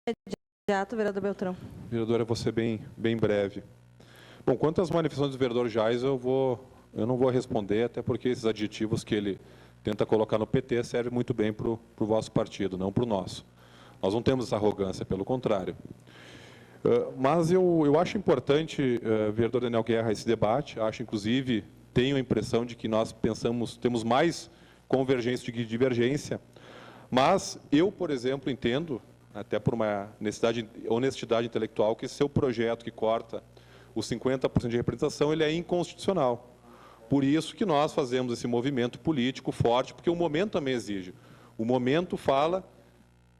imediato, vereador Beltrão. Vereadora, eu vou ser bem breve. Bom, quanto às manifestações do vereador Jais, eu não vou responder, até porque esses adjetivos que ele tenta colocar no PT servem muito bem para o vosso partido, não para o nosso. Nós não temos essa arrogância, pelo contrário. Mas eu acho importante, vereador Daniel Guerra, esse debate. Acho, inclusive, tenho a impressão de que nós temos mais convergência do que divergência. Mas eu, por exemplo, entendo, até por uma honestidade intelectual, que seu projeto que corta os 50% de representação, ele é inconstitucional. Por isso que nós fazemos esse movimento político forte, porque o momento também exige. O momento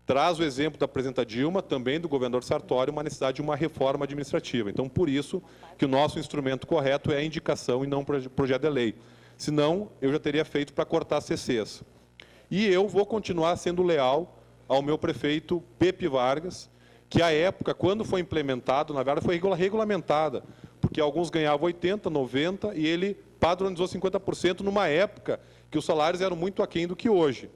traz o exemplo da presidenta Dilma, também do governador Sartori, uma necessidade de uma reforma administrativa. Então, por isso que o nosso instrumento correto é a indicação e não o projeto de lei. Senão, eu já teria feito para cortar CCs. E eu vou continuar sendo leal ao meu prefeito Pepe Vargas, que à época, quando foi implementado, na verdade foi regulamentada, porque alguns ganhavam 80%, 90%, e ele padronizou 50% numa época que os salários eram muito aquém do que hoje.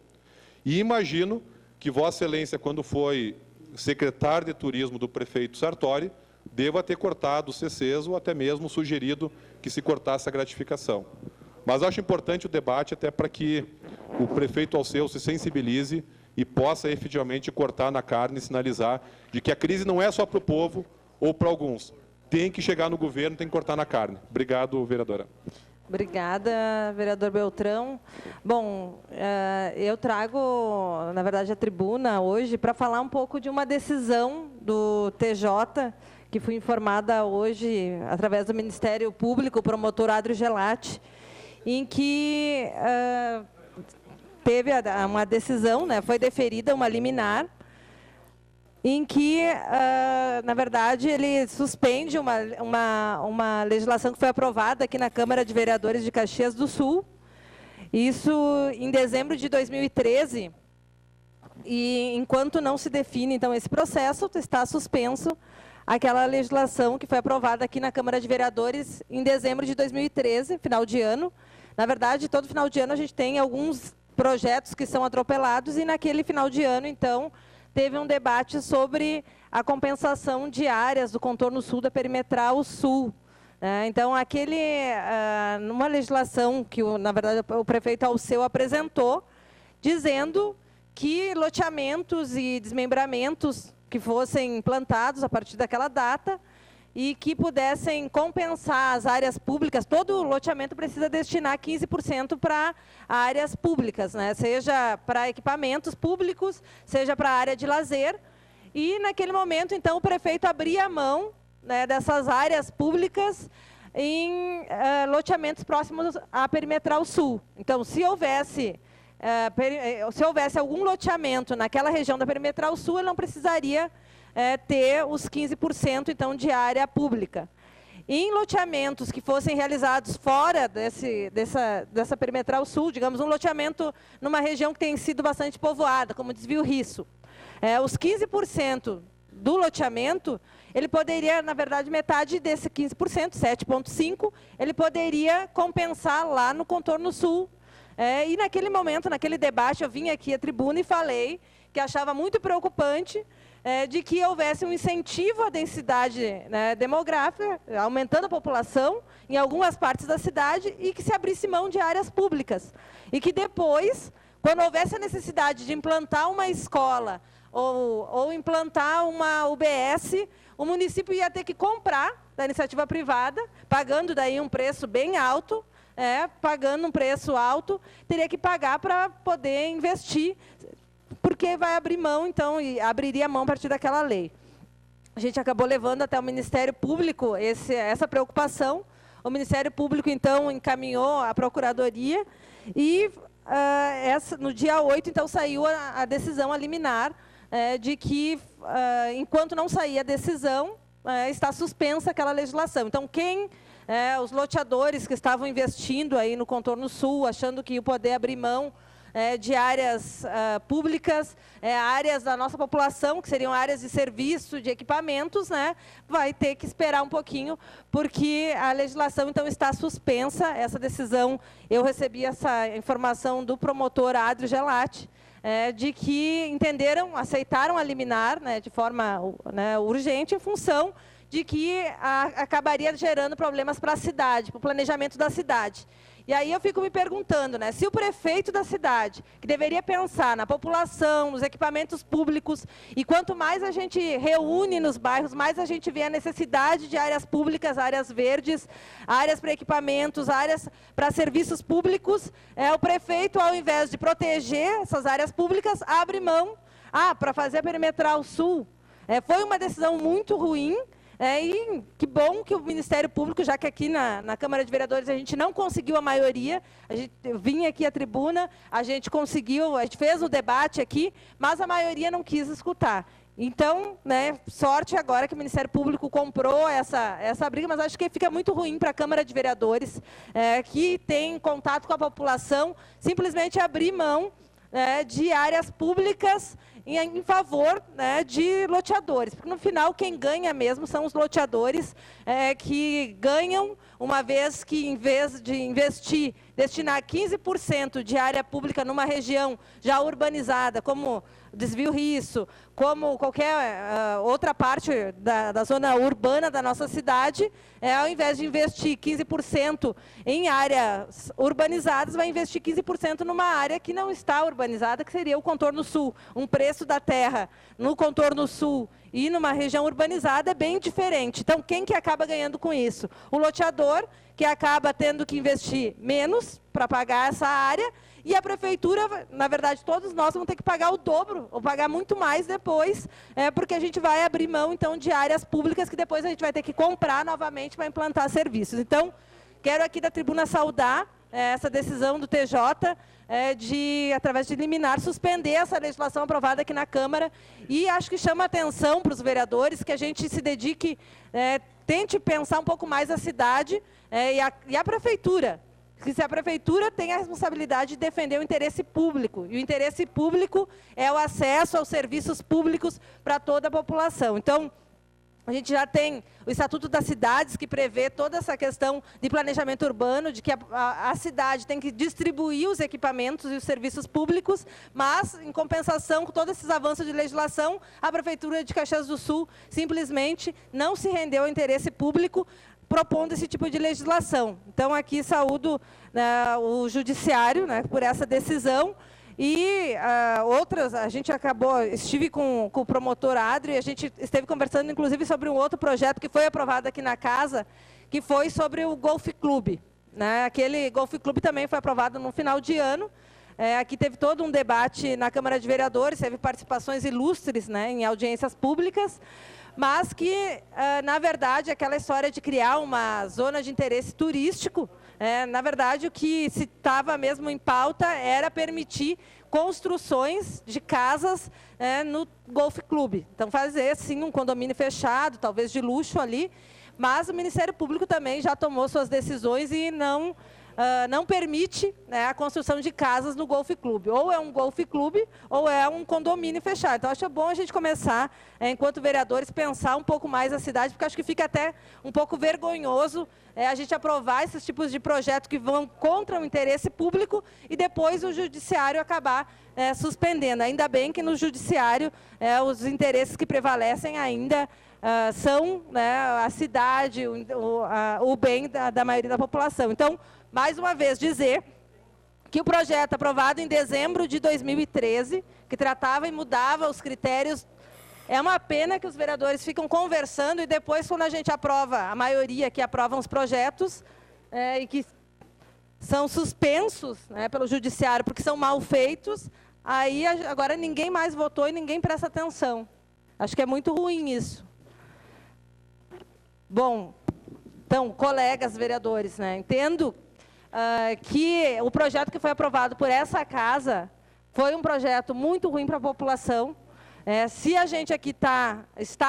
E imagino que Vossa Excelência, quando foi secretário de turismo do prefeito Sartori, deva ter cortado os CCs ou até mesmo sugerido que se cortasse a gratificação. Mas acho importante o debate até para que o prefeito Alceu se sensibilize e possa efetivamente cortar na carne e sinalizar de que a crise não é só para o povo ou para alguns. Tem que chegar no governo, tem que cortar na carne. Obrigado, vereadora. Obrigada, vereador Beltrão. Bom, eu trago, na verdade, a tribuna hoje para falar um pouco de uma decisão do TJ, que foi informada hoje através do Ministério Público, o promotor Adrio Gelati, em que teve uma decisão, né, foi deferida uma liminar, em que, na verdade, ele suspende uma legislação que foi aprovada aqui na Câmara de Vereadores de Caxias do Sul, isso em dezembro de 2013, e enquanto não se define, então, esse processo, está suspenso aquela legislação que foi aprovada aqui na Câmara de Vereadores em dezembro de 2013, final de ano. Na verdade, todo final de ano a gente tem alguns projetos que são atropelados, e naquele final de ano, então, teve um debate sobre a compensação de áreas do contorno sul da perimetral sul. Então, numa legislação que, na verdade, o prefeito Alceu apresentou, dizendo que loteamentos e desmembramentos que fossem implantados a partir daquela data e que pudessem compensar as áreas públicas, todo loteamento precisa destinar 15% para áreas públicas, né? Seja para equipamentos públicos, seja para a área de lazer. E, naquele momento, então, o prefeito abria a mão, né, dessas áreas públicas em loteamentos próximos à perimetral sul. Então, se houvesse algum loteamento naquela região da perimetral sul, ele não precisaria ter os 15%, então, de área pública. Em loteamentos que fossem realizados fora dessa perimetral sul, digamos, um loteamento numa região que tem sido bastante povoada, como Desvio Risso, os 15% do loteamento, ele poderia, na verdade, metade desse 15%, 7,5%, ele poderia compensar lá no contorno sul. E naquele momento, naquele debate, eu vim aqui à tribuna e falei que achava muito preocupante de que houvesse um incentivo à densidade, né, demográfica, aumentando a população em algumas partes da cidade, e que se abrisse mão de áreas públicas. E que depois, quando houvesse a necessidade de implantar uma escola ou implantar uma UBS, o município ia ter que comprar da iniciativa privada, pagando daí um preço bem alto, pagando um preço alto, teria que pagar para poder investir, porque vai abrir mão, então, e abriria mão a partir daquela lei. A gente acabou levando até o Ministério Público essa preocupação. O Ministério Público, então, encaminhou a Procuradoria e, no dia 8, então, saiu a decisão a liminar de que, enquanto não sair a decisão, está suspensa aquela legislação. Então, os loteadores que estavam investindo aí no contorno sul, achando que iam poder abrir mão de áreas públicas, áreas da nossa população, que seriam áreas de serviço, de equipamentos, né, vai ter que esperar um pouquinho, porque a legislação, então, está suspensa. Essa decisão, eu recebi essa informação do promotor Adrio Gelati, de que entenderam, aceitaram a liminar, né, de forma urgente, em função de que acabaria gerando problemas para a cidade, para o planejamento da cidade. E aí eu fico me perguntando, né, se o prefeito da cidade, que deveria pensar na população, nos equipamentos públicos, e quanto mais a gente reúne nos bairros, mais a gente vê a necessidade de áreas públicas, áreas verdes, áreas para equipamentos, áreas para serviços públicos, o prefeito, ao invés de proteger essas áreas públicas, abre mão para fazer a perimetral sul. Foi uma decisão muito ruim. E que bom que o Ministério Público, já que aqui na Câmara de Vereadores a gente não conseguiu a maioria, eu vim aqui à tribuna, a gente conseguiu, a gente fez o debate aqui, mas a maioria não quis escutar. Então, né, sorte agora que o Ministério Público comprou essa briga, mas acho que fica muito ruim para a Câmara de Vereadores, que tem contato com a população, simplesmente abrir mão de áreas públicas em favor, né, de loteadores. Porque, no final, quem ganha mesmo são os loteadores, que ganham, uma vez que, em vez de investir, destinar 15% de área pública numa região já urbanizada, como Desvio Risso, como qualquer outra parte da zona urbana da nossa cidade, ao invés de investir 15% em áreas urbanizadas, vai investir 15% numa área que não está urbanizada, que seria o contorno sul. Um preço da terra no contorno sul e numa região urbanizada é bem diferente. Então, quem que acaba ganhando com isso? O loteador, que acaba tendo que investir menos para pagar essa área, e a prefeitura, na verdade, todos nós vamos ter que pagar o dobro, ou pagar muito mais depois, porque a gente vai abrir mão, então, de áreas públicas que depois a gente vai ter que comprar novamente para implantar serviços. Então, quero aqui da tribuna saudar essa decisão do TJ, de, através de liminar, suspender essa legislação aprovada aqui na Câmara, e acho que chama atenção para os vereadores que a gente se dedique, tente pensar um pouco mais a cidade e a prefeitura. Que se a prefeitura tem a responsabilidade de defender o interesse público, e o interesse público é o acesso aos serviços públicos para toda a população. Então, a gente já tem o Estatuto das Cidades, que prevê toda essa questão de planejamento urbano, de que a cidade tem que distribuir os equipamentos e os serviços públicos, mas, em compensação, com todos esses avanços de legislação, a Prefeitura de Caxias do Sul simplesmente não se rendeu ao interesse público, propondo esse tipo de legislação. Então, aqui saúdo, né, o Judiciário, né, por essa decisão. E outras, estive com o promotor Adrio, e a gente esteve conversando, inclusive, sobre um outro projeto que foi aprovado aqui na casa, que foi sobre o Golf Club. Né? Aquele Golf Club também foi aprovado no final de ano. Aqui teve todo um debate na Câmara de Vereadores, teve participações ilustres, né, em audiências públicas, mas que, na verdade, aquela história de criar uma zona de interesse turístico, na verdade, o que se estava mesmo em pauta era permitir construções de casas no Golf Club. Então, fazer, sim, um condomínio fechado, talvez de luxo ali, mas o Ministério Público também já tomou suas decisões e não permite, né, a construção de casas no Golf Club. Ou é um Golf Club, ou é um condomínio fechado. Então, acho bom a gente começar, enquanto vereadores, pensar um pouco mais a cidade, porque acho que fica até um pouco vergonhoso a gente aprovar esses tipos de projetos que vão contra o interesse público e depois o Judiciário acabar suspendendo. Ainda bem que no Judiciário os interesses que prevalecem ainda são, né, a cidade, o bem da maioria da população. Então, mais uma vez, dizer que o projeto aprovado em dezembro de 2013, que tratava e mudava os critérios, é uma pena que os vereadores ficam conversando e depois, quando a gente aprova, a maioria que aprova os projetos, e que são suspensos, né, pelo Judiciário porque são mal feitos, aí agora ninguém mais votou e ninguém presta atenção. Acho que é muito ruim isso. Bom, então, colegas vereadores, né, entendo que o projeto que foi aprovado por essa casa foi um projeto muito ruim para a população. Se a gente aqui está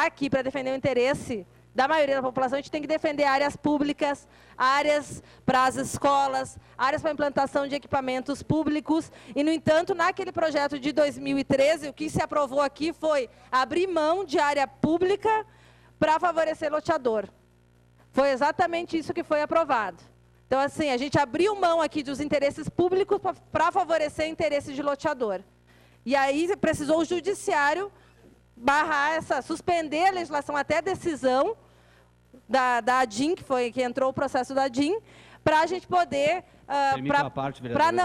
aqui para defender o interesse da maioria da população, a gente tem que defender áreas públicas, áreas para as escolas, áreas para a implantação de equipamentos públicos. E, no entanto, naquele projeto de 2013, o que se aprovou aqui foi abrir mão de área pública para favorecer loteador. Foi exatamente isso que foi aprovado. Então, assim, a gente abriu mão aqui dos interesses públicos para favorecer interesses de loteador. E aí precisou o judiciário barrar suspender a legislação até a decisão da ADIM, que entrou o processo da ADIM, para a gente poder,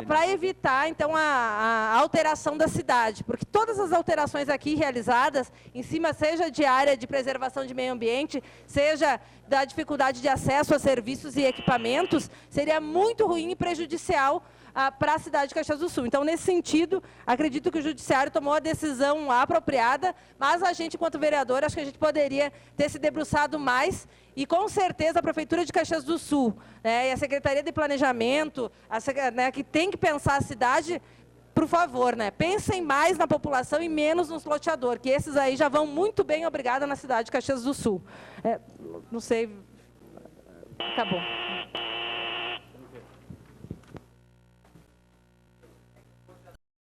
para evitar, então, a alteração da cidade. Porque todas as alterações aqui realizadas, em cima, seja de área de preservação de meio ambiente, seja da dificuldade de acesso a serviços e equipamentos, seria muito ruim e prejudicial para a cidade de Caxias do Sul. Então, nesse sentido, acredito que o judiciário tomou a decisão apropriada, mas a gente, enquanto vereador, acho que a gente poderia ter se debruçado mais e, com certeza, a Prefeitura de Caxias do Sul, né, e a Secretaria de Planejamento, que tem que pensar a cidade, por favor, né, pensem mais na população e menos nos loteadores, que esses aí já vão muito bem, obrigada, na cidade de Caxias do Sul. Não sei, acabou.